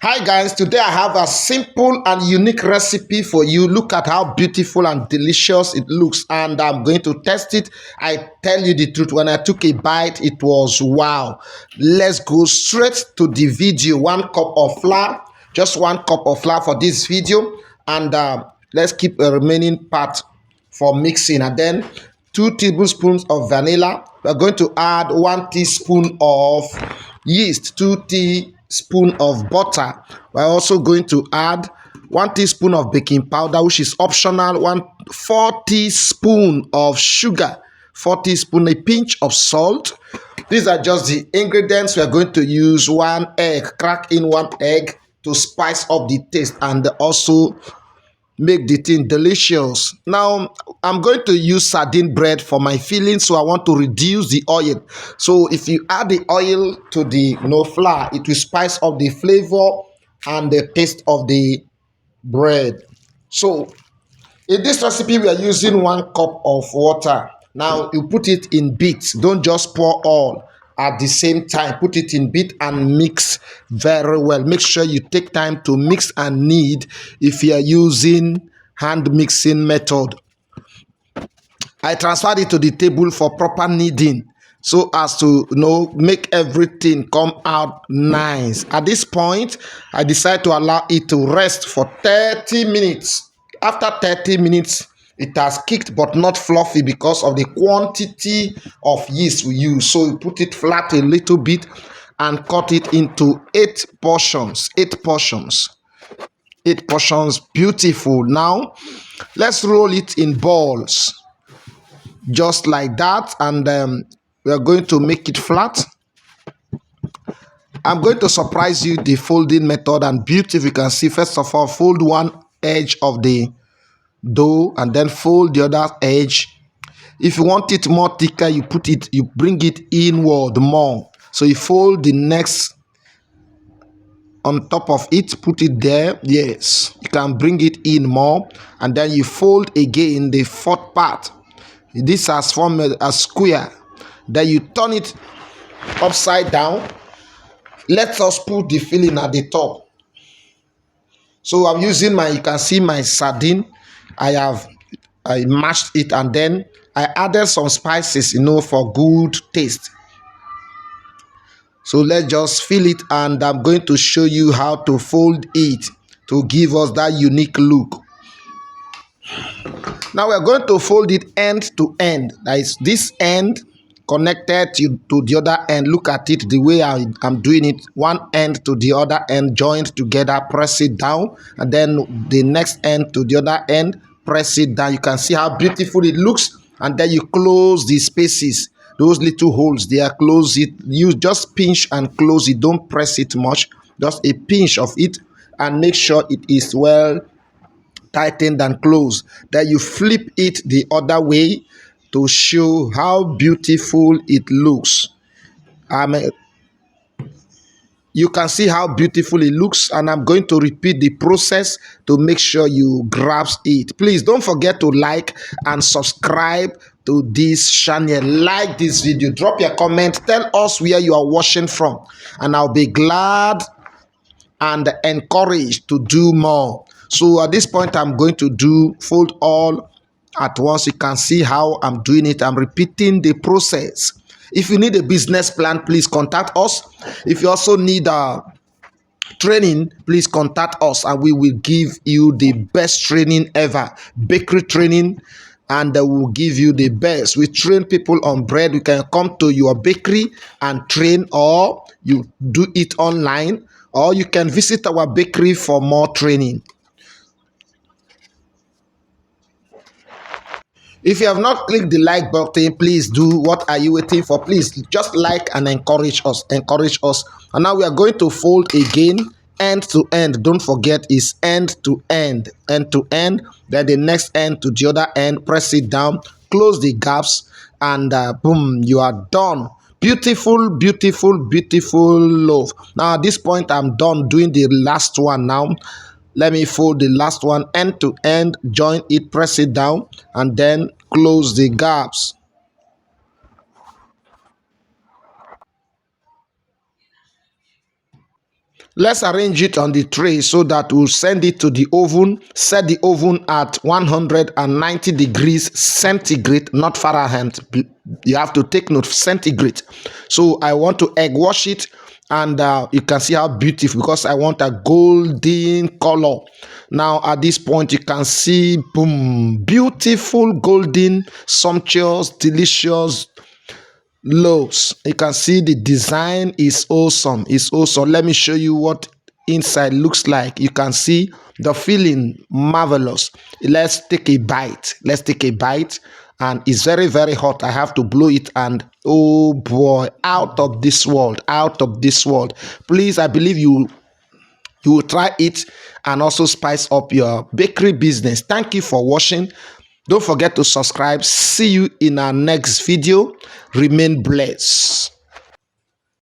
Hi guys, today I have a simple and unique recipe for you. Look at how beautiful and delicious it looks, and I'm going to test it. I tell you the truth, when I took a bite, it was wow. Let's go straight to the video. 1 cup of flour, just 1 cup of flour for this video, and let's keep a remaining part for mixing. And then 2 tablespoons of vanilla. We're going to add 1 teaspoon of yeast, 2 teaspoons of butter. We're also going to add 1 teaspoon of baking powder, which is optional, 4 teaspoons of sugar, 4 teaspoons, a pinch of salt. These are just the ingredients. We are going to use 1 egg, crack in 1 egg to spice up the taste and also make the thing delicious. Now I'm going to use sardine bread for my filling, so I want to reduce the oil. So if you add the oil to the flour, it will spice up the flavor and the taste of the bread. So in this recipe we are using 1 cup of water. Now you put it in bits, don't just pour all at the same time. Put it in bit and mix very well. Make sure you take time to mix and knead if you are using hand mixing method. I transferred it to the table for proper kneading, so as to make everything come out nice. At this point, I decided to allow it to rest for 30 minutes. After 30 minutes, it has kicked but not fluffy because of the quantity of yeast we use. So we put it flat a little bit and cut it into 8 portions. 8 portions. 8 portions. Beautiful. Now let's roll it in balls just like that, and we are going to make it flat. I'm going to surprise you the folding method, and beautiful. You can see, first of all, fold one edge of the dough and then fold the other edge. If you want it more thicker, you bring it inward more. So you fold the next on top of it, put it there. Yes, you can bring it in more, and then you fold again the fourth part. This has formed a square. Then you turn it upside down. Let us put the filling at the top. So I'm using you can see my sardine. I mashed it, and then I added some spices, for good taste. So let's just fill it, and I'm going to show you how to fold it to give us that unique look. Now we're going to fold it end to end. That is, this end connected to the other end. Look at it the way I'm doing it. One end to the other end, joined together, press it down, and then the next end to the other end, press it down. You can see how beautiful it looks, and then you close the spaces, those little holes there. Close it. You just pinch and close it. Don't press it much, just a pinch of it, and make sure it is well tightened and closed. Then you flip it the other way to show how beautiful it looks. You can see how beautiful it looks, and I'm going to repeat the process to make sure you grasp it. Please don't forget to like and subscribe to this channel. Like this video, drop your comment, tell us where you are watching from, and I'll be glad and encouraged to do more. So at this point, I'm going to fold all at once. You can see how I'm doing it. I'm repeating the process. If you need a business plan, please contact us. If you also need training, please contact us, and we will give you the best training ever, bakery training, and we'll give you the best. We train people on bread. You can come to your bakery and train, or you do it online, or you can visit our bakery for more training. If you have not clicked the like button, please do. What are you waiting for? Please just like and encourage us. Encourage us. And now we are going to fold again, end to end. Don't forget, it's end to end. End to end. Then the next end to the other end. Press it down. Close the gaps. And boom, you are done. Beautiful, beautiful, beautiful loaf. Now at this point, I'm done doing the last one now. Let me fold the last one end to end, join it, press it down, and then close the gaps. Let's arrange it on the tray so that we'll send it to the oven. Set the oven at 190 degrees centigrade, not Fahrenheit. You have to take note, centigrade. So I want to egg wash it, and you can see how beautiful, because I want a golden color. Now at this point you can see, boom, beautiful golden, sumptuous, delicious loaves. You can see the design is awesome. It's awesome. Let me show you what inside looks like. You can see the filling, marvelous. Let's take a bite. Let's take a bite. And it's very, very hot. I have to blow it, and oh boy, out of this world, out of this world. Please, I believe you will try it and also spice up your bakery business. Thank you for watching. Don't forget to subscribe. See you in our next video. Remain blessed.